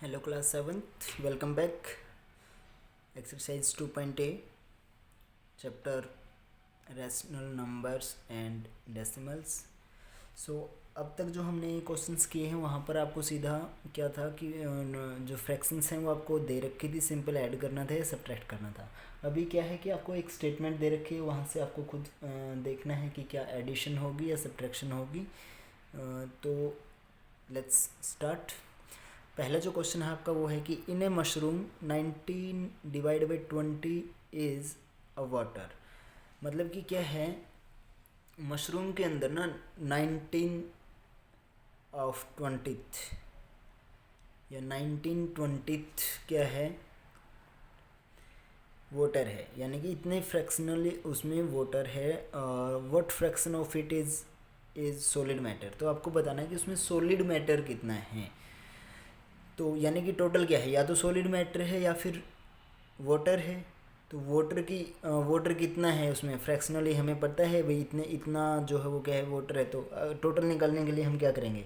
Hello class 7th, welcome back. Exercise 2.a, chapter rational numbers and decimals. So अब तक जो हमने questions किए हैं वहाँ पर आपको सीधा क्या था कि जो फ्रैक्शंस हैं वो आपको दे रखी थी, सिंपल ऐड करना था या सब्ट्रैक्ट करना था। अभी क्या है कि आपको एक स्टेटमेंट दे रखी है, वहाँ से आपको खुद देखना है कि क्या एडिशन होगी या सब्ट्रैक्शन होगी। तो लेट्स स्टार्ट। पहला जो क्वेश्चन है आपका वो है कि in a mushroom 19 divide by 20 is a water. मतलब कि क्या है, मशरूम के अंदर ना 19 ऑफ 20th या 19/20 क्या है, वाटर है। यानी कि इतने फ्रैक्शनली उसमें वाटर है। What fraction of it is solid matter. तो आपको बताना है कि उसमें सॉलिड मैटर कितना है। तो यानी कि टोटल क्या है, या तो सॉलिड मैटर है या फिर वाटर है। तो वाटर कितना है उसमें फ्रैक्शनली हमें पता है भाई, इतना जो है वो क्या है, वाटर है। तो टोटल निकालने के लिए हम क्या करेंगे,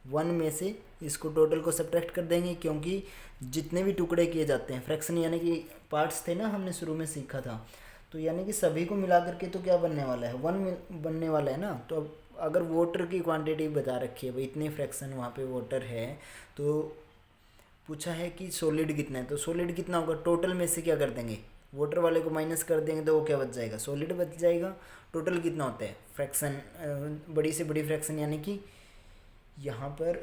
1 में से इसको टोटल को सब्ट्रैक्ट कर देंगे, क्योंकि जितने भी टुकड़े किए जाते हैं फ्रैक्शन यानी कि पार्ट्स थे ना, हमने शुरू में सीखा था। तो यानी कि सभी को मिला करके तो क्या बनने वाला है, 1 बनने वाला है ना। तो अब अगर वाटर की क्वांटिटी बता रखी है भाई, इतने फ्रैक्शन वहाँ पे वाटर है, तो पूछा है कि सॉलिड कितना है। तो सॉलिड कितना होगा, टोटल में से क्या कर देंगे, वाटर वाले को माइनस कर देंगे, तो वो क्या बच जाएगा, सॉलिड बच जाएगा। टोटल कितना होता है फ्रैक्शन, बड़ी से बड़ी फ्रैक्शन यानी कि यहाँ पर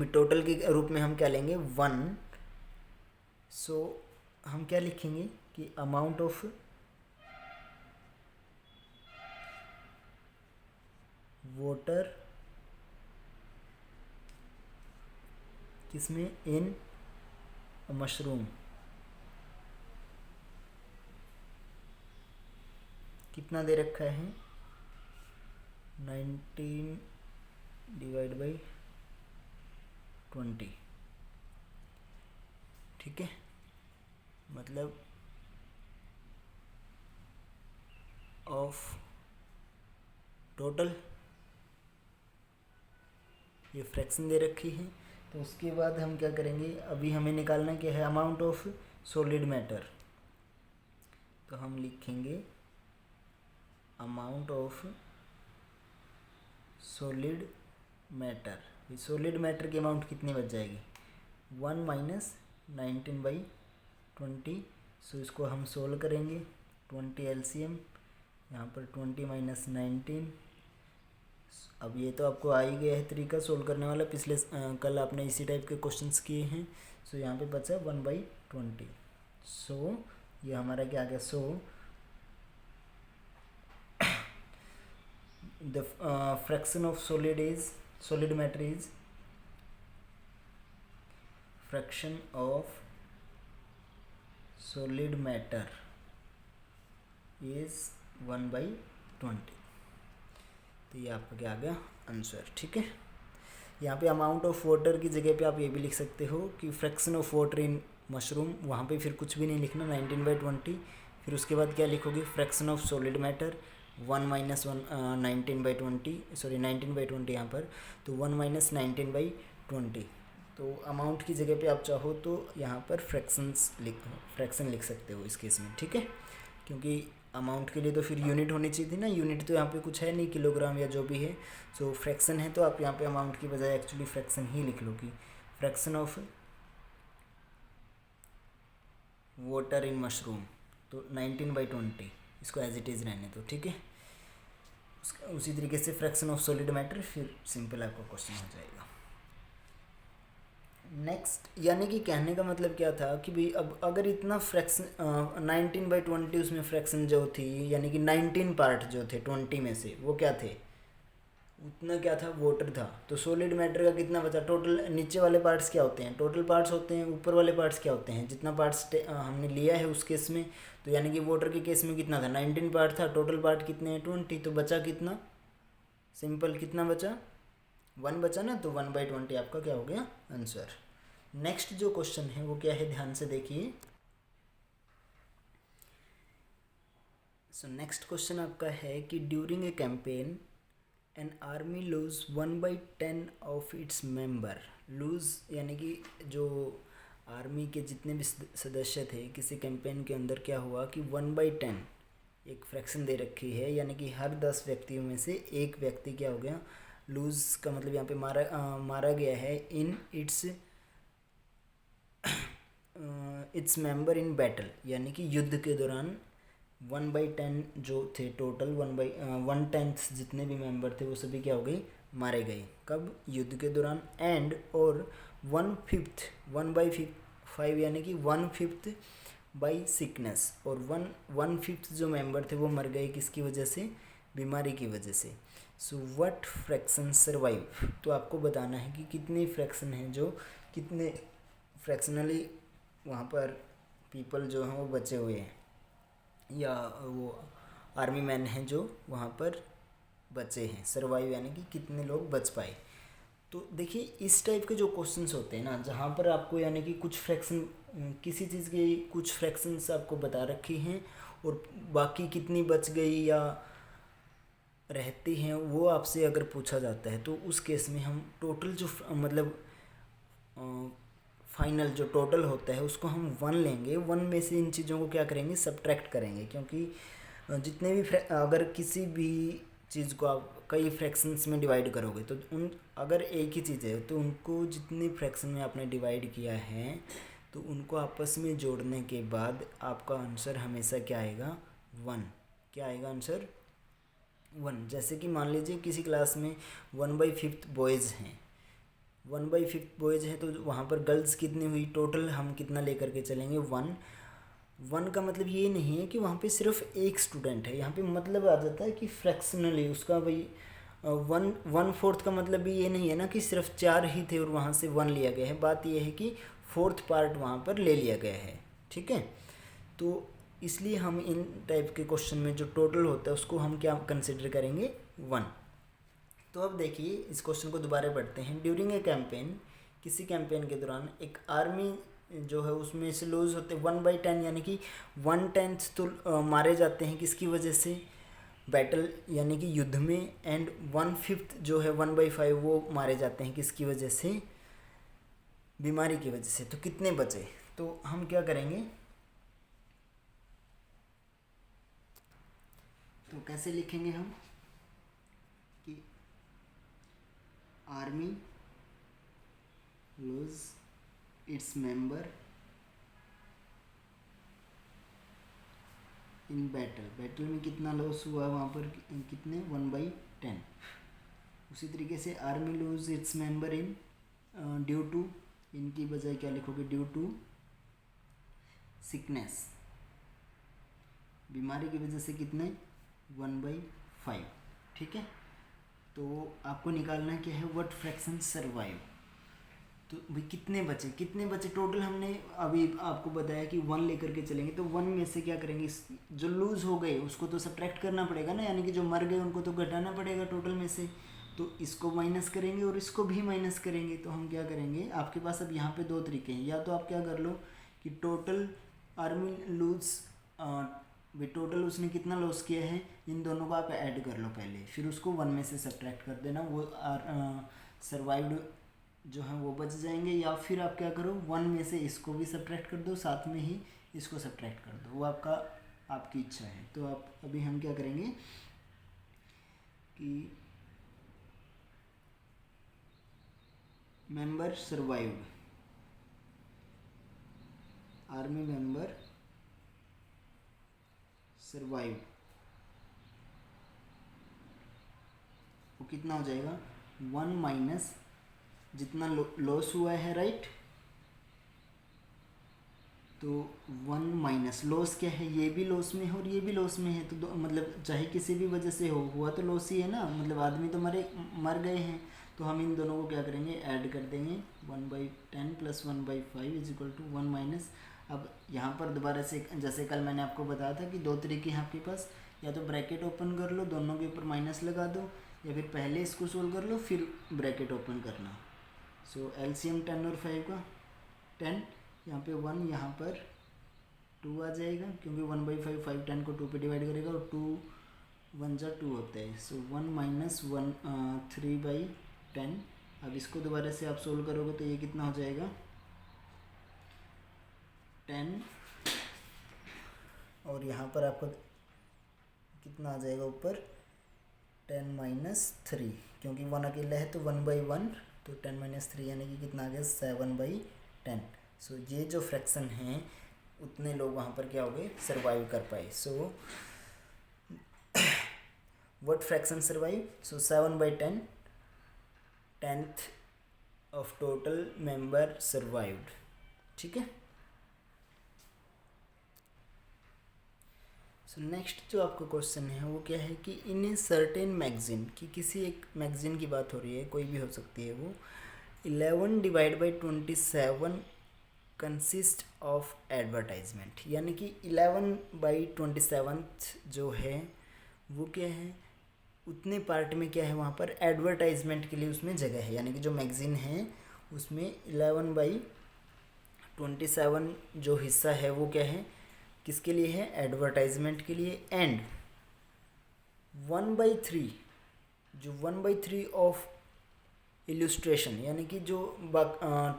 टोटल के रूप में हम क्या लेंगे, 1। सो हम क्या लिखेंगे कि अमाउंट ऑफ वाटर किसमें, इन मशरूम, कितना दे रखा है, 19 डिवाइड बाई 20। ठीक है, मतलब ऑफ टोटल, ये फ्रैक्शन दे रखी है। तो उसके बाद हम क्या करेंगे, अभी हमें निकालना क्या है, अमाउंट ऑफ सॉलिड मैटर। तो हम लिखेंगे amount of solid matter. Solid matter की अमाउंट कितनी बच जाएगी, 1 माइनस 19/20। सो इसको हम सोल्व करेंगे, 20 एलसीएम, यहाँ पर 20 माइनस 19। अब ये तो आपको आ ही गया है तरीका सोल्व करने वाला, पिछले कल आपने इसी टाइप के क्वेश्चंस किए हैं। सो यहाँ पे बचा 1/20। सो ये हमारा क्या आ गया, so the fraction of solid matter is fraction of solid matter is 1/20। तो ये आपका क्या आ गया आंसर। ठीक है, यहाँ पे अमाउंट ऑफ वाटर की जगह पे आप ये भी लिख सकते हो कि fraction of water in mushroom, वहाँ पे फिर कुछ भी नहीं लिखना, 19/20। फिर उसके बाद क्या लिखोगे, fraction of solid matter 1 minus 1 19/20, sorry 19/20 यहाँ पर, तो 1 माइनस 19/20। तो अमाउंट की जगह पे आप चाहो तो यहाँ पर फ्रैक्शन लिख सकते हो इस केस में। ठीक है, क्योंकि अमाउंट के लिए तो फिर यूनिट होनी चाहिए थी ना, यूनिट तो यहाँ पे कुछ है नहीं, किलोग्राम या जो भी है। सो फ्रैक्शन है तो आप यहाँ पे अमाउंट की बजाय एक्चुअली फ्रैक्शन ही लिख लो कि fraction of water in mushroom. तो 19/20 इसको एज इट इज़ रहने दो। ठीक है, उसी तरीके से फ्रैक्शन ऑफ सॉलिड मैटर, फिर सिंपल आपका क्वेश्चन हो जाएगा। नेक्स्ट, यानी कि कहने का मतलब क्या था कि भाई अब अगर इतना फ्रैक्शन 19/20 उसमें फ्रैक्शन जो थी, यानी कि 19 पार्ट जो थे 20 में से, वो क्या थे, उतना क्या था, वाटर था। तो सॉलिड मैटर का कितना बचा, टोटल नीचे वाले पार्ट्स क्या होते हैं, टोटल पार्ट्स होते हैं, ऊपर वाले पार्ट्स क्या होते हैं, जितना पार्ट्स हमने लिया है उस केस में। तो यानी कि वाटर के केस में कितना था, 19 पार्ट था, टोटल पार्ट कितने हैं 20। तो बचा कितना, सिंपल कितना बचा, 1 बचा ना। तो 1/20 आपका क्या हो गया आंसर। नेक्स्ट जो क्वेश्चन है वो क्या है, ध्यान से देखिए। सो नेक्स्ट क्वेश्चन आपका है कि during a campaign an army lose 1/10 of its member lose यानी कि जो आर्मी के जितने भी सदस्य थे किसी कैंपेन के अंदर क्या हुआ कि 1/10 एक फ्रैक्शन दे रखी है, यानी कि हर 10 व्यक्तियों में से एक व्यक्ति क्या हो गया, लूज़ का मतलब यहाँ पे मारा गया है in its member in battle, यानी कि युद्ध के दौरान 1/10 जो थे टोटल 1/10 जितने भी मेंबर थे वो सभी क्या हो गए, मारे गए। कब? युद्ध के दौरान। एंड और 1/5 1/5 यानी कि 1/5 बाई सिकनेस, और 1/5 जो मेंबर थे वो मर गए किसकी वजह से, बीमारी की वजह से। सो व्हाट फ्रैक्शन सर्वाइव, तो आपको बताना है कि कितने फ्रैक्शन हैं जो कितने फ्रैक्शनली वहाँ पर पीपल जो हैं वो बचे हुए हैं, या वो आर्मी मैन हैं जो वहाँ पर बचे हैं। सर्वाइव यानी कि कितने लोग बच पाए। तो देखिए इस टाइप के जो क्वेश्चंस होते हैं ना, जहाँ पर आपको यानी कि कुछ फ्रैक्शन किसी चीज़ की कुछ फ्रैक्शंस आपको बता रखी हैं और बाकी कितनी बच गई या रहती हैं वो आपसे अगर पूछा जाता है, तो उस केस में हम टोटल जो मतलब फाइनल जो टोटल होता है उसको हम 1 लेंगे। 1 में से इन चीज़ों को क्या करेंगे, सब्ट्रैक्ट करेंगे, क्योंकि जितने भी अगर किसी भी चीज़ को आप कई फ्रैक्शंस में डिवाइड करोगे तो उन अगर एक ही चीज़ है तो उनको जितने फ्रैक्शन में आपने डिवाइड किया है तो उनको आपस में जोड़ने के बाद आपका आंसर हमेशा क्या आएगा, 1। क्या आएगा आंसर, 1। जैसे कि मान लीजिए किसी क्लास में 1/5 बॉयज़ हैं, 1/5 बॉयज़ हैं, तो वहाँ पर गर्ल्स कितनी हुई, टोटल हम कितना लेकर के चलेंगे, 1 का मतलब ये नहीं है कि वहाँ पे सिर्फ एक स्टूडेंट है, यहाँ पे मतलब आ जाता है कि फ्रैक्शनली उसका भाई 1/4 का मतलब भी ये नहीं है ना कि सिर्फ 4 ही थे और वहाँ से 1 लिया गया है। बात ये है कि 4th पार्ट वहाँ पर ले लिया गया है, ठीक है। तो इसलिए हम इन टाइप के क्वेश्चन में जो टोटल होता है उसको हम क्या कंसिडर करेंगे, 1। तो अब देखिए इस क्वेश्चन को दोबारा पढ़ते हैं। ड्यूरिंग ए कैंपेन, किसी कैंपेन के दौरान एक आर्मी जो है उसमें से लूज होते 1/10 यानी कि 1/10 तो मारे जाते हैं किसकी वजह से, बैटल यानी कि युद्ध में। एंड 1/5 जो है 1/5 वो मारे जाते हैं किसकी वजह से, बीमारी की वजह से। तो कितने बचे, तो हम क्या करेंगे, तो कैसे लिखेंगे हम कि आर्मी लूज इट्स मेंबर इन बैटल, बैटल में कितना लॉस हुआ वहाँ पर, कितने, 1/10। उसी तरीके से army lose its member in due to, इनकी बजाय क्या लिखोगे, ड्यू टू सिकनेस, बीमारी की वजह से कितने, 1/5, ठीक है। तो आपको निकालना क्या है, व्हाट फ्रैक्शन सर्वाइव। तो भाई कितने बचे टोटल, हमने अभी आपको बताया कि 1 लेकर के चलेंगे, तो 1 में से क्या करेंगे, जो लूज़ हो गए उसको तो सब्ट्रैक्ट करना पड़ेगा ना, यानी कि जो मर गए उनको तो घटाना पड़ेगा टोटल में से। तो इसको माइनस करेंगे और इसको भी माइनस करेंगे। तो हम क्या करेंगे, आपके पास अब यहाँ पे 2 तरीके हैं, या तो आप क्या कर लो कि टोटल आर्मी लूज भाई टोटल उसने कितना लॉस किया है, इन दोनों को आप ऐड कर लो पहले, फिर उसको 1 में से सब्ट्रैक्ट कर देना, वो सर्वाइव्ड जो है वो बच जाएंगे। या फिर आप क्या करो, 1 में से इसको भी सब्ट्रैक्ट कर दो, साथ में ही इसको सब्ट्रैक्ट कर दो, वो आपकी इच्छा है। तो आप अभी हम क्या करेंगे कि member survived, army member survive, वो कितना हो जाएगा, 1 माइनस जितना लॉस हुआ है, राइट। तो 1 माइनस लॉस क्या है, ये भी लॉस में है और ये भी लॉस में है, तो मतलब चाहे किसी भी वजह से हो, हुआ तो लॉस ही है ना, मतलब आदमी तो मर गए हैं। तो हम इन दोनों को क्या करेंगे, ऐड कर देंगे, 1/10 + 1/5 = 1 माइनस। अब यहाँ पर दोबारा से जैसे कल मैंने आपको बताया था कि 2 तरीके हैं आपके पास, या तो ब्रैकेट ओपन कर लो, दोनों के ऊपर माइनस लगा दो, या फिर पहले इसको सोल्व कर लो फिर ब्रैकेट ओपन करना। सो एलसीएम 10 और 5 का 10, यहाँ पे 1, यहाँ पर 2 आ जाएगा, क्योंकि 1/5 5 10 को 2 पे डिवाइड करेगा और 2 1 जा 2 होता है। सो 1 - 1 3/10 अब इसको दोबारा से आप सोल्व करोगे तो ये कितना हो जाएगा 10, और यहाँ पर आपको कितना आ जाएगा ऊपर 10-3, क्योंकि 1 अकेला है तो 1/1, तो 10-3 यानी कि कितना आ गया 7/10। सो ये जो फ्रैक्शन हैं उतने लोग वहाँ पर क्या हो गए सर्वाइव कर पाए। So what fraction survive? So 7/10, 10th of total member survived. ठीक है। सो नेक्स्ट जो आपका क्वेश्चन है वो क्या है कि इन ए सर्टेन मैगजीन, कि किसी एक मैगजीन की बात हो रही है, कोई भी हो सकती है वो, 11/27 कंसिस्ट ऑफ एडवर्टाइजमेंट, यानी कि 11/27 जो है वो क्या है उतने पार्ट में क्या है वहाँ पर एडवर्टाइजमेंट के लिए उसमें जगह है, यानी कि जो मैगजीन है उसमें 11/27 जो हिस्सा है वो क्या है किसके लिए है एडवर्टाइजमेंट के लिए। एंड 1/3 जो 1/3 ऑफ इल्यूस्ट्रेशन, यानी कि जो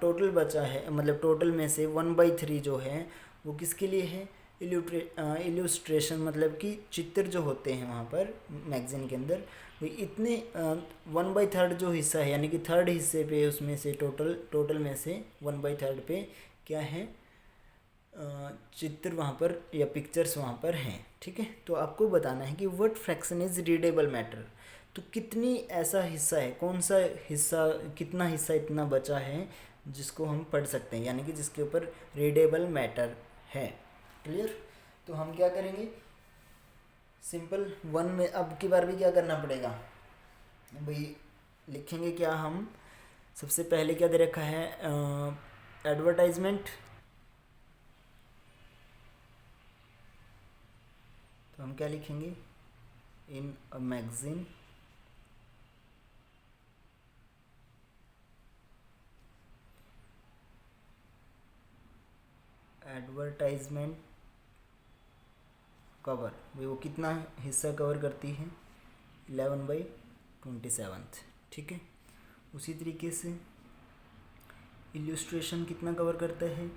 टोटल बचा है, मतलब टोटल में से 1/3 जो है वो किसके लिए है इल्यूस्ट्रेशन, मतलब कि चित्र जो होते हैं वहाँ पर मैगजीन के अंदर वो इतने 1/3 जो हिस्सा है, यानी कि थर्ड हिस्से पे उसमें से टोटल में से 1/3 पे क्या है चित्र वहाँ पर या पिक्चर्स वहाँ पर हैं। ठीक है। तो आपको बताना है कि what fraction is readable matter, तो कितनी ऐसा हिस्सा है, कौन सा हिस्सा, कितना हिस्सा इतना बचा है जिसको हम पढ़ सकते हैं, यानी कि जिसके ऊपर रीडेबल मैटर है। क्लियर। तो हम क्या करेंगे सिंपल 1 में अब की बार भी क्या करना पड़ेगा भाई, लिखेंगे क्या हम, सबसे पहले क्या दे रखा है एडवर्टाइजमेंट, तो हम क्या लिखेंगे इन अ मैगजीन एडवर्टाइजमेंट कवर, भाई वो कितना हिस्सा कवर करती है 11/27। ठीक है। उसी तरीके से इल्यूस्ट्रेशन कितना कवर करता है,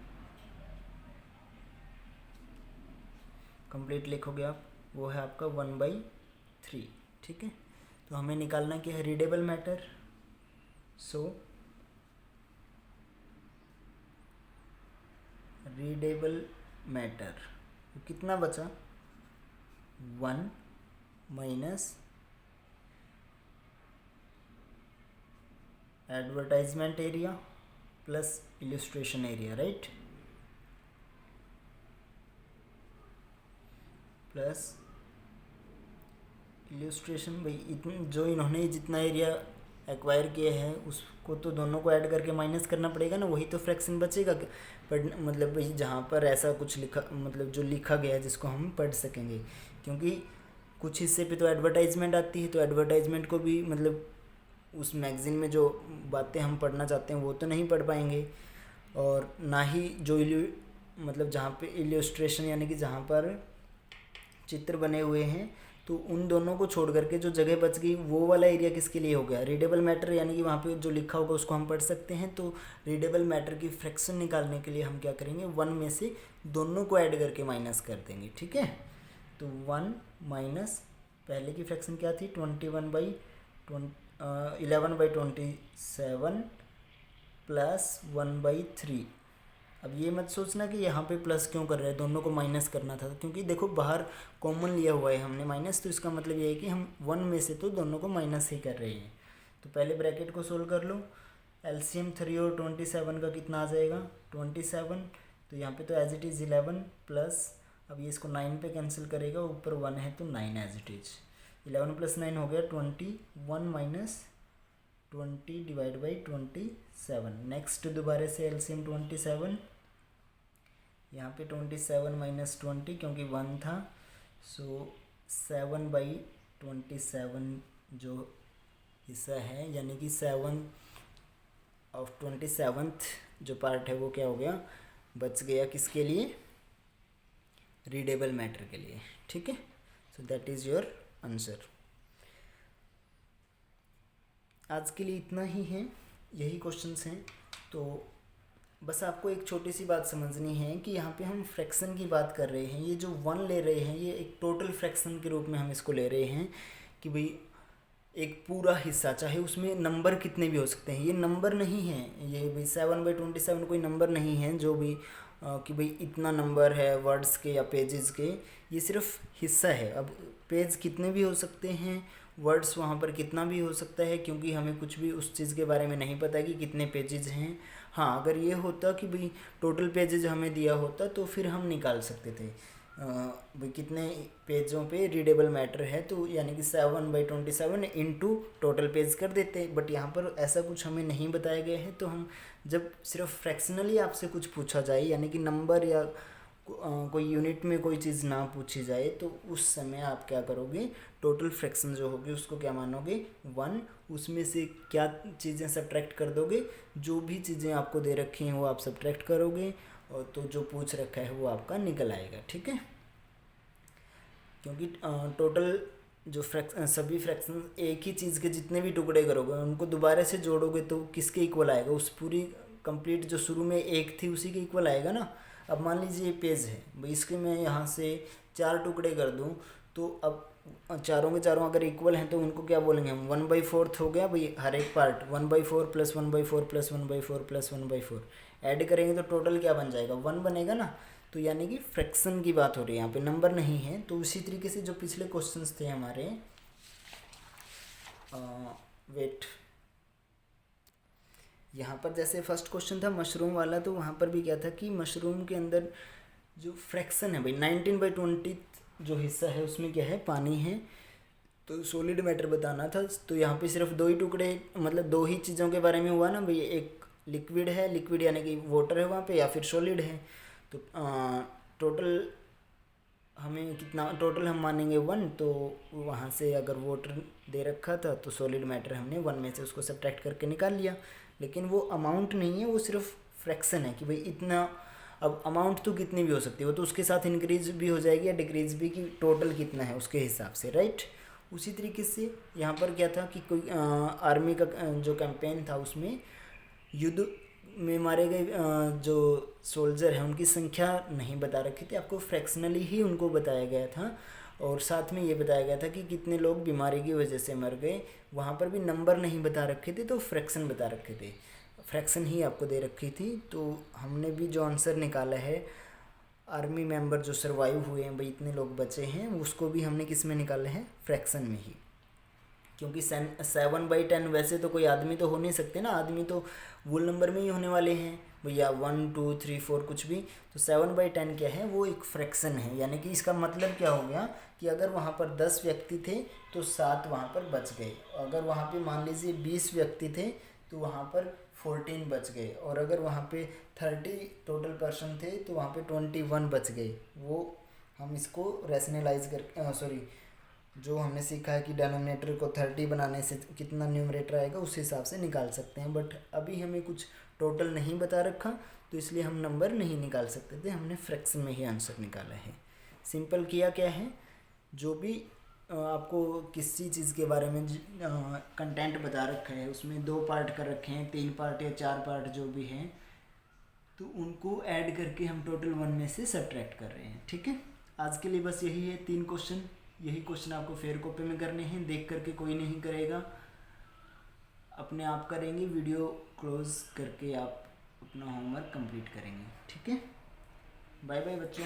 कंप्लीट लिखोगे आप, वो है आपका 1/3। ठीक है। तो हमें निकालना क्या है readable matter. So readable matter कितना बचा 1 minus advertisement area plus illustration area, right, plus illustration, भाई इतने जो इन्होंने जितना एरिया एक्वायर किया है उसको तो दोनों को ऐड करके माइनस करना पड़ेगा ना, वही तो फ्रैक्शन बचेगा। पर मतलब भाई जहाँ पर ऐसा कुछ लिखा, मतलब जो लिखा गया है जिसको हम पढ़ सकेंगे, क्योंकि कुछ हिस्से पे तो एडवर्टाइजमेंट आती है, तो एडवर्टाइजमेंट को भी मतलब उस मैगज़ीन में जो बातें हम पढ़ना चाहते हैं वो तो नहीं पढ़ पाएंगे, और ना ही जो मतलब जहाँ पे इल्यूस्ट्रेशन यानी कि जहाँ पर चित्र बने हुए हैं, तो उन दोनों को छोड़ करके जो जगह बच गई वो वाला एरिया किसके लिए हो गया रीडेबल मैटर, यानी कि वहाँ पे जो लिखा होगा उसको हम पढ़ सकते हैं। तो रीडेबल मैटर की फ्रैक्शन निकालने के लिए हम क्या करेंगे 1 में से दोनों को ऐड करके माइनस कर देंगे। ठीक है। तो 1 माइनस पहले की फ्रैक्शन क्या थी 11/27 प्लस 1/3। अब ये मत सोचना कि यहाँ पे प्लस क्यों कर रहे हैं, दोनों को माइनस करना था, क्योंकि देखो बाहर कॉमन लिया हुआ है हमने माइनस, तो इसका मतलब ये है कि हम 1 में से तो दोनों को माइनस ही कर रहे हैं। तो पहले ब्रैकेट को सोल्व कर लो, एलसीएम 3 और 27 का कितना आ जाएगा 27, तो यहाँ पे तो एज इट इज़ 11 प्लस, अब ये इसको 9 पे कैंसिल करेगा, ऊपर 1 है तो 9 एज इट इज़, 11 + 9 हो गया 21 माइनस 20/27। नेक्स्ट दोबारा से एलसीएम 27, यहाँ पे 27 माइनस 20 क्योंकि 1 था, सो 7/27 जो हिस्सा है, यानी कि 7/27 जो पार्ट है वो क्या हो गया बच गया किसके लिए रीडेबल मैटर के लिए। ठीक है। So that is your answer. आज के लिए इतना ही है। यही क्वेश्चंस हैं। तो बस आपको एक छोटी सी बात समझनी है कि यहाँ पे हम फ्रैक्शन की बात कर रहे हैं। ये जो 1 ले रहे हैं ये एक टोटल फ्रैक्शन के रूप में हम इसको ले रहे हैं कि भाई एक पूरा हिस्सा, चाहे उसमें नंबर कितने भी हो सकते हैं, ये नंबर नहीं है। ये भाई 7/27 कोई नंबर नहीं है जो भी कि भाई इतना नंबर है वर्ड्स के या पेजेस के, ये सिर्फ हिस्सा है। अब पेज कितने भी हो सकते हैं, वर्ड्स वहाँ पर कितना भी हो सकता है, क्योंकि हमें कुछ भी उस चीज़ के बारे में नहीं पता कि कितने पेजेस हैं। हाँ, अगर ये होता कि भाई टोटल पेजेस हमें दिया होता तो फिर हम निकाल सकते थे भाई कितने पेजों पे रीडेबल मैटर है, तो यानी कि 7/27 इंटू टोटल पेज कर देते। बट यहाँ पर ऐसा कुछ हमें नहीं बताया गया है। तो हम जब सिर्फ फ्रैक्शनली आपसे कुछ पूछा जाए, यानी कि नंबर या कोई यूनिट में कोई चीज़ ना पूछी जाए, तो उस समय आप क्या करोगे, टोटल फ्रैक्शन जो होगी उसको क्या मानोगे 1, उसमें से क्या चीज़ें सब्ट्रैक्ट कर दोगे, जो भी चीज़ें आपको दे रखी हैं वो आप सब्ट्रैक्ट करोगे, और तो जो पूछ रखा है वो आपका निकल आएगा। ठीक है, क्योंकि टोटल जो सभी फ्रैक्शन एक ही चीज़ के जितने भी टुकड़े करोगे उनको दोबारा से जोड़ोगे तो किसके इक्वल आएगा, उस पूरी कंप्लीट जो शुरू में एक थी उसी के इक्वल आएगा ना। अब मान लीजिए ये पेज है भाई, इसके मैं यहाँ से 4 टुकड़े कर दूँ, तो अब चारों के चारों अगर इक्वल हैं तो उनको क्या बोलेंगे हम, 1/4 हो गया भाई हर एक पार्ट, 1/4 + 1/4 + 1/4 + 1/4 ऐड करेंगे तो टोटल क्या बन जाएगा 1 बनेगा ना। तो यानी कि फ्रैक्शन की बात हो रही है यहाँ पे, नंबर नहीं है। तो उसी तरीके से जो पिछले क्वेश्चंस थे हमारे वेट, यहाँ पर जैसे फर्स्ट क्वेश्चन था मशरूम वाला, तो वहाँ पर भी क्या था कि मशरूम के अंदर जो फ्रैक्शन है भाई 19/20 जो हिस्सा है उसमें क्या है, पानी है। तो सॉलिड मैटर बताना था, तो यहाँ पे सिर्फ 2 ही टुकड़े, मतलब 2 ही चीज़ों के बारे में हुआ ना भाई, एक लिक्विड है, लिक्विड यानी कि वाटर है वहाँ पे, या फिर सॉलिड है। तो टोटल हमें कितना, टोटल हम मानेंगे 1, तो वहाँ से अगर वाटर दे रखा था तो सॉलिड मैटर हमने 1 में से उसको सब्ट्रैक्ट करके निकाल लिया। लेकिन वो अमाउंट नहीं है, वो सिर्फ फ्रैक्शन है कि भाई इतना। अब अमाउंट तो कितनी भी हो सकती है, वो तो उसके साथ इंक्रीज भी हो जाएगी या डिक्रीज भी, कि टोटल कितना है उसके हिसाब से, राइट। उसी तरीके से यहाँ पर क्या था कि कोई आर्मी का जो कैंपेन था उसमें युद्ध में मारे गए जो सोल्जर हैं उनकी संख्या नहीं बता रखी थी, आपको फ्रैक्शनली ही उनको बताया गया था। और साथ में ये बताया गया था कि कितने लोग बीमारी की वजह से मर गए, वहाँ पर भी नंबर नहीं बता रखे थे, तो फ्रैक्शन बता रखे थे, फ्रैक्शन ही आपको दे रखी थी। तो हमने भी जो आंसर निकाला है, आर्मी मेंबर जो सर्वाइव हुए हैं भाई इतने लोग बचे हैं, उसको भी हमने किस में निकाले हैं, फ्रैक्शन में ही। क्योंकि 7/10 वैसे तो कोई आदमी तो हो नहीं सकते ना, आदमी तो वोल नंबर में ही होने वाले हैं भैया, 1 2 3 4 कुछ भी। तो 7/10 क्या है, वो एक फ्रैक्शन है। यानी कि इसका मतलब क्या हो गया कि अगर वहाँ पर 10 व्यक्ति थे तो 7 वहाँ पर बच गए, अगर वहाँ पे मान लीजिए 20 व्यक्ति थे तो वहाँ पर 14 बच गए, और अगर वहाँ पे 30 टोटल पर्सन थे तो वहाँ पे 21 बच गए। वो हम इसको रैशनलाइज कर सॉरी, जो हमने सीखा है कि डिनोमिनेटर को 30 बनाने से कितना न्यूमरेटर आएगा उस हिसाब से निकाल सकते हैं। बट अभी हमें कुछ टोटल नहीं बता रखा, तो इसलिए हम नंबर नहीं निकाल सकते थे, हमने फ्रैक्शन में ही आंसर निकाला है। सिंपल किया क्या है, जो भी आपको किसी चीज़ के बारे में कंटेंट बता रखा है उसमें 2 पार्ट कर रखे हैं, 3 पार्ट या 4 पार्ट जो भी हैं, तो उनको ऐड करके हम टोटल 1 में से सब्ट्रैक्ट कर रहे हैं। ठीक है, आज के लिए बस यही है, 3 क्वेश्चन। यही क्वेश्चन आपको फेयर कॉपी में करने हैं, देख करके कोई नहीं करेगा, अपने आप करेंगे, वीडियो क्लोज करके आप अपना होमवर्क कंप्लीट करेंगे। ठीक है, बाय बाय बच्चों।